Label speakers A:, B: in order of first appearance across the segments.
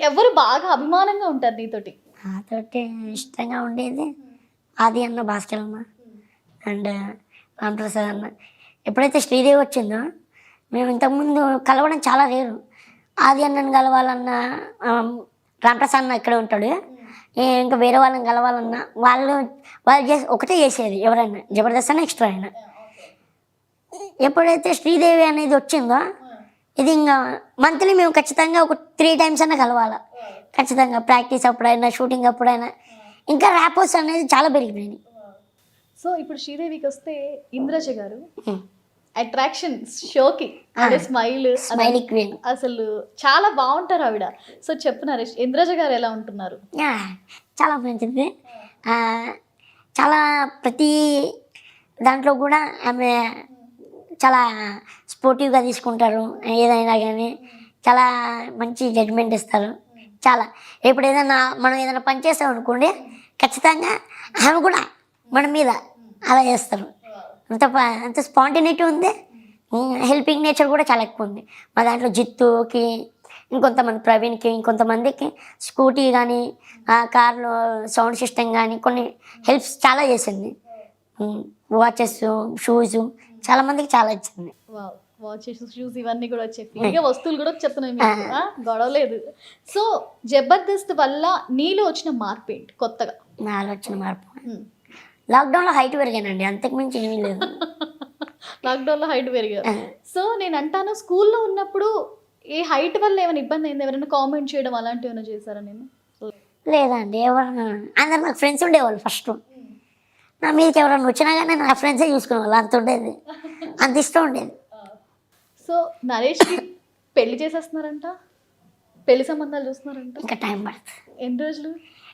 A: ఎవరు బాగా అభిమానంగా ఉంటారు నీతోటి?
B: నాతోటి ఇష్టంగా ఉండేది ఆది అన్న, భాస్కర్ అన్న అండ్ రామప్రసాద్ అన్న. ఎప్పుడైతే శ్రీదేవి వచ్చిందో మేము ఇంతకుముందు కలవడం చాలా రేరు. ఆది అన్నను కలవాలన్నా రామప్రసాద్ అన్న ఇక్కడే ఉంటాడు. ఇంకా వేరే వాళ్ళని కలవాలన్నా వాళ్ళు ఒకటే చేసేది, ఎవరైనా జబర్దస్త్ అన్న ఎక్స్ట్రా అయినా. ఎప్పుడైతే శ్రీదేవి అనేది వచ్చిందో ఇది ఇంకా మంత్లీ మేము ఖచ్చితంగా ఒక 3 times అన్నా కలవాలి ఖచ్చితంగా. ప్రాక్టీస్ అప్పుడైనా, షూటింగ్ అప్పుడైనా. ఇంకా ర్యాపోస్ అనేది చాలా పెరిగిపోయింది.
A: సో ఇప్పుడు శ్రీదేవికి వస్తే ఇంద్రజ గారు అట్రాక్షన్ షోకి ఆవిడ
B: స్మైలీ క్వీన్
A: అసలు చాలా బాగుంటారు ఆవిడ. సో చెప్పు నరేష్, ఇంద్రజ గారు ఎలా ఉంటున్నారు?
B: చాలా మంచిది. చాలా ప్రతి దాంట్లో కూడా ఆమె చాలా స్పోర్టివ్గా తీసుకుంటారు. ఏదైనా కానీ చాలా మంచి జడ్జ్మెంట్ ఇస్తారు. చాలా ఇప్పుడు మనం ఏదైనా పని చేస్తాం అనుకోండి, ఖచ్చితంగా ఆమె కూడా మన మీద అలా చేస్తారు. అంత స్పాంటినిటీ ఉంది. హెల్పింగ్ నేచర్ కూడా చాలా ఎక్కువ ఉంది. మా దాంట్లో జిత్తుకి, ఇంకొంతమంది ప్రవీణ్కి, ఇంకొంతమందికి స్కూటీ కానీ, కార్లో సౌండ్ సిస్టమ్ కానీ కొన్ని హెల్ప్స్ చాలా చేసింది. వాచెస్, షూస్ చాలామందికి చాలా ఇచ్చింది.
A: వాచెస్, షూస్ ఇవన్నీ కూడా వచ్చాయి. ఫ్రీగా వస్తువులు కూడా చెప్తున్నాయి మీకు, గొడవలేదు. సో జబర్దస్త్ వల్ల నీలో వచ్చిన మార్పు ఏంటి కొత్తగా?
B: నాలో వచ్చిన మార్పు లాక్డౌన్లో హైట్ పెరిగానండి, అంతకుమించి ఏమీ లేదు.
A: లాక్డౌన్లో హైట్ పెరిగారు. సో నేను అంటాను, స్కూల్లో ఉన్నప్పుడు ఈ హైట్ వల్ల ఏమైనా ఇబ్బంది అయింది? ఎవరైనా కామెంట్ చేయడం అలాంటివి ఏమైనా చేశారా? నేను
B: లేదండి, ఎవరైనా అందరు నాకు ఫ్రెండ్స్ ఉండేవాళ్ళు. ఫస్ట్ నా మీదకి ఎవరైనా వచ్చినా కానీ నా ఫ్రెండ్సే చూసుకునేవాళ్ళు. అంత ఉండేది, అంత ఇష్టం ఉండేది.
A: సో నరేష్కి పెళ్లి చేసేస్తున్నారంట, పెళ్లి సంబంధాలు చూస్తున్నారంట.
B: ఇంకా టైం పడుతుంది.
A: ఎన్ని రోజులు?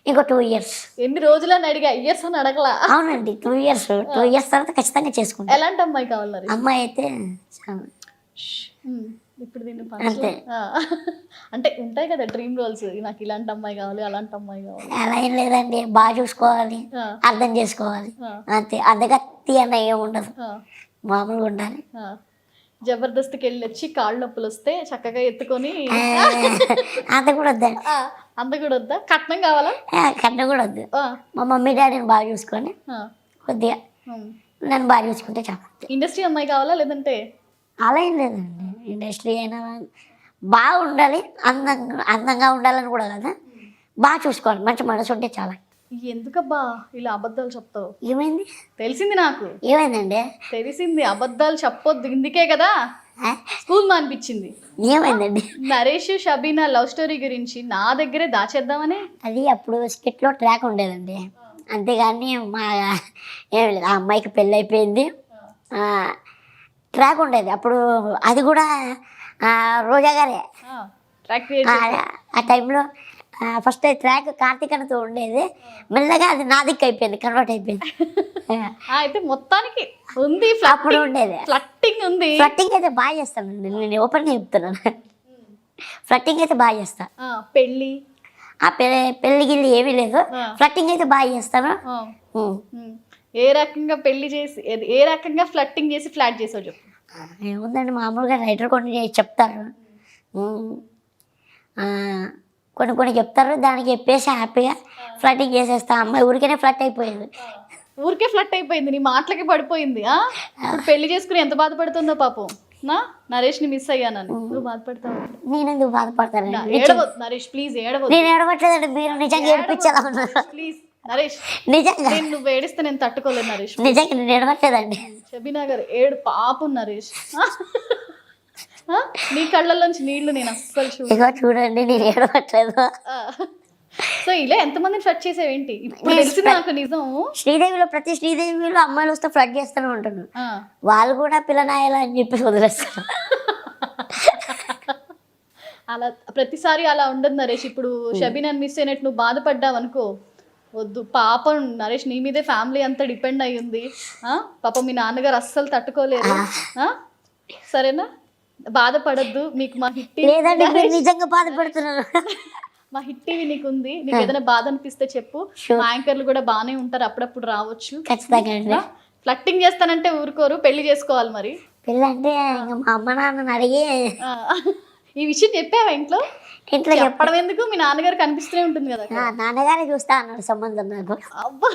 B: ఇంకో 2 years.
A: ఎన్ని రోజులు అని అడిగా, ఇయర్స్ అని అడగలా.
B: అవునండి, 2 years. 2 years తర్వాత ఖచ్చితంగా చేసుకుంటాం.
A: ఎలాంటి అమ్మాయి కావాలి?
B: అమ్మాయి అయితే
A: ఇప్పుడు దీన్ని అంటే ఉంటాయి కదా డ్రీమ్ రోల్స్, నాకు ఇలాంటి అమ్మాయి కావాలి, అలాంటి అమ్మాయి కావాలి.
B: అలా ఏం లేదండి, బాగా చూసుకోవాలి, అర్థం చేసుకోవాలి, అంతే. అందగత్తి అన్న ఏమి ఉండదు, మామూలుగా ఉండాలి.
A: జబర్దస్త్కి వెళ్ళి వచ్చి కాళ్ళు నొప్పులు వస్తే చక్కగా ఎత్తుకొని
B: అంత కూడా వద్దండి.
A: అంత కూడా వద్దా? కట్నం కావాలా?
B: కట్నం కూడా వద్దు. మా మమ్మీ డాడీని బాగా చూసుకొని కొద్దిగా నన్ను బాగా చూసుకుంటే చాలా.
A: ఇండస్ట్రీ అమ్మాయి కావాలా లేదంటే?
B: అలా ఏం లేదండి, ఇండస్ట్రీ అయినా బాగా ఉండాలి, అందంగా ఉండాలని కూడా కదా, బాగా చూసుకోవాలి, మంచి మనసు ఉంటే చాలా.
A: ఎందుకబ్బా ఇలా అబద్ధాలు చెప్తావు?
B: ఏమైంది?
A: తెలిసింది నాకు.
B: ఏమైందండి?
A: తెలిసింది, అబద్ధాలు చెప్పొద్దు. ఇందుకే కదా స్కూల్ మానిపించింది.
B: ఏమైందండి?
A: నరేష్ షబీనా లవ్ స్టోరీ గురించి నా దగ్గరే దాచేద్దామని.
B: అది అప్పుడు స్కిట్లో ట్రాక్ ఉండేదండి, అంతేగాని మా ఏం లేదు. ఆ అమ్మాయికి పెళ్ళి అయిపోయింది, ట్రాక్ ఉండేది అప్పుడు. అది కూడా రోజా గారే ఆ టైంలో. ఫస్ట్ ట్రాక్ కార్తీకనతో ఉండేది, మెల్లగా అది నా దిక్కు అయిపోయింది, కన్వర్ట్ అయిపోయింది.
A: అయితే మొత్తానికి ఉంది, అప్పుడు ఉండేది. ఫ్లట్టింగ్ ఉంది.
B: ఫ్లట్టింగ్ అయితే బాగా చేస్తానండి, నేను ఓపెన్గా చెప్తున్నాను. ఫ్లట్టింగ్ అయితే బాగా చేస్తా.
A: పెళ్ళి
B: పెళ్ళి గిల్లి ఏమీ లేదు, ఫ్లట్టింగ్ అయితే బాగా చేస్తాను.
A: ఏ రకంగా పెళ్లి చేసి, ఏ రకంగా ఫ్లట్టింగ్ చేసి ఫ్లాట్ చేసావు చెప్పు.
B: ఏముందండి, మామూలుగా రైటర్ కొన్ని చెప్తారు, కొన్ని చెప్తారు, దానికి చెప్పేసి హ్యాపీగా ఫ్లట్టింగ్ చేసేస్తా. అమ్మాయి ఊరికేనే ఫ్లట్ అయిపోయింది.
A: ఊరికే ఫ్లట్ అయిపోయింది, నీ మాటలకి పడిపోయింది. ఇప్పుడు పెళ్లి చేసుకుని ఎంత బాధపడుతుందో పాపం. నరేష్ని మిస్ అయ్యానని నువ్వు బాధపడతావు?
B: నేను ఎందుకు బాధపడతాను?
A: నరేష్ ప్లీజ్ ఏడవద్దు.
B: నేను ఏడవట్లేదండి, మీరు నిజంగా ఏడిపించాలా
A: ప్లీజ్ నరేష్.
B: నిజంగా
A: నువ్వు ఏడిస్తే నేను తట్టుకోలేదు నరేష్.
B: నిజంగా నేను ఏడవట్లేదండి.
A: షబీనా గారు ఏడు పాపం నరేష్. నీ కళ్ళల్లోంచి నీళ్లు నేను అస్సలు
B: చూడండి, నేను ఏడవట్లేదు.
A: సో ఇలా ఎంతమందిని ఫ్లడ్ చేసేవేంటి? ఇప్పుడు తెలిసింది నాకు నిజం.
B: శ్రీదేవిలో ప్రతి శ్రీదేవిలో అమ్మాయిలు వస్తే ఫ్లడ్ చేస్తూనే ఉంటాను, వాళ్ళు కూడా పిల్లనాయాలా అని చెప్పి వదిలేస్తారు.
A: అలా ప్రతిసారి అలా ఉండదు నరేష్. ఇప్పుడు షబీనాని మిస్ అయినట్టు నువ్వు బాధపడ్డావు అనుకో, వద్దు. పాపం నరేష్, నీ మీదే ఫ్యామిలీ అంతా డిపెండ్ అయ్యి ఉంది. పాపం మీ నాన్నగారు అస్సలు తట్టుకోలేరు. సరేనా, బాధపడద్దు. మీకు మా హిట్
B: నిజంగా బాధపడుతున్నారు.
A: మా హిట్ టీవీ నీకు ఉంది, నీకు ఏదైనా బాధ అనిపిస్తే చెప్పు. మా యాంకర్లు కూడా బాగానే ఉంటారు, అప్పుడప్పుడు రావచ్చు. ఫ్లట్టింగ్ చేస్తానంటే ఊరుకోరు, పెళ్లి చేసుకోవాలి. మరి
B: పెళ్ళి అంటే మా అమ్మ నాన్నని అడిగి
A: ఈ విషయం చెప్పావా ఇంట్లో?
B: ఇంట్లో
A: చెప్పడం ఎందుకు, మీ నాన్నగారు కనిపిస్తూనే ఉంటుంది కదా.
B: నాన్నగారే చూస్తా అన్నాడు సంబంధం నాకు.
A: అబ్బా.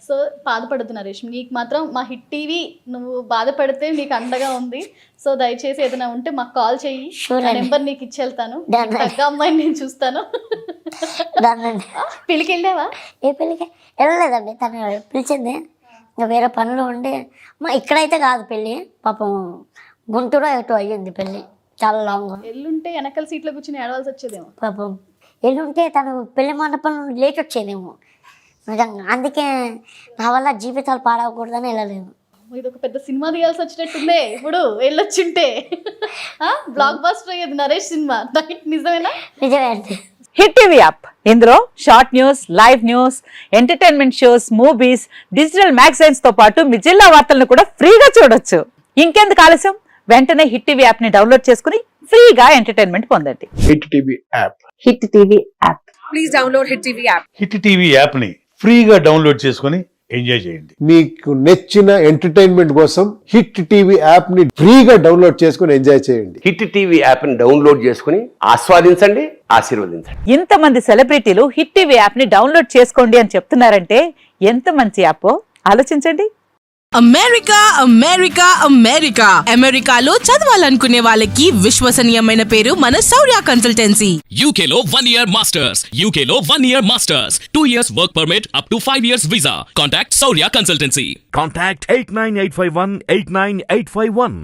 A: సో బాధపడుతు నరేష్, నీకు మాత్రం మా హిట్ టీవీ నువ్వు బాధపడితే నీకు అండగా ఉంది. సో దయచేసి ఏదైనా ఉంటే మాకు కాల్ చెయ్యి, నెంబర్ నీకు ఇచ్చేళ్తాను. తగ్గ అమ్మాయిని నేను చూస్తాను. పెళ్ళికి వెళ్ళావా?
B: ఏ పెళ్ళికి వెళ్ళలేదండి, తను పిలిచింది. ఇంకా వేరే పనులు ఉండి ఇక్కడైతే కాదు పెళ్ళి, పాపం గుంటూరు ఎటు అయ్యింది పెళ్ళి, చాలా లాంగ్.
A: ఎల్లుంటే వెనకాల సీట్లో కూర్చొని ఏడవలసి వచ్చేదేమో.
B: పాపం ఎల్లుంటే తను పెళ్లి మండపం నుండి లేట్ వచ్చేదేమో నిజంగా. అందుకే నా వల్ల జీవితాలు పాడవకూడదని వెళ్ళలేదు.
A: ఇది ఒక పెద్ద సినిమా తీయాల్సి వచ్చినట్టుందే. ఇప్పుడు వెళ్ళొచ్చుంటే బ్లాక్ బస్టర్ అయ్యేది నరేష్ సినిమా. నిజమేనా?
B: నిజమే అండి.
C: హిట్ టీవీ యాప్, ఇందులో short news, live news, entertainment shows, movies, digital magazines తో పాటు మీ జిల్లా వార్తలను కూడా ఫ్రీగా చూడొచ్చు. ఇంకెందుకు ఆలస్యం, వెంటనే హిట్ టీవీ యాప్ ని డౌన్లోడ్ చేసుకుని ఫ్రీగా ఎంటర్టైన్మెంట్ పొందండి.
D: Hit TV app.
C: Hit TV app.
E: Please download hit TV app.
F: Hit TV app ని ఫ్రీగా డౌన్లోడ్ చేసుకొని ఎంజాయ్ చేయండి.
D: మీకు నచ్చిన ఎంటర్టైన్మెంట్ కోసం హిట్ టీవీ యాప్ ని ఫ్రీగా డౌన్లోడ్ చేసుకొని ఎంజాయ్ చేయండి.
G: హిట్ టీవీ యాప్ ని డౌన్లోడ్ చేసుకుని ఆస్వాదించండి, ఆశీర్వదించండి.
C: ఇంతమంది సెలబ్రిటీలు హిట్ టీవీ యాప్ ని డౌన్లోడ్ చేసుకోండి అని చెప్తున్నారంటే ఎంత మంచి యాప్ ఆలోచించండి.
E: అమెరికా అమెరికా అమెరికా అమెరికాలో చదవాలనుకునే వాళ్ళకి విశ్వసనీయమైన పేరు మన శౌర్య కన్సల్టెన్సీ.
H: UK లో 1 year masters. UK లో 1 year masters. 2 years work permit up to 5 years visa. Contact Saurya Consultancy.
I: Contact 89851 89851.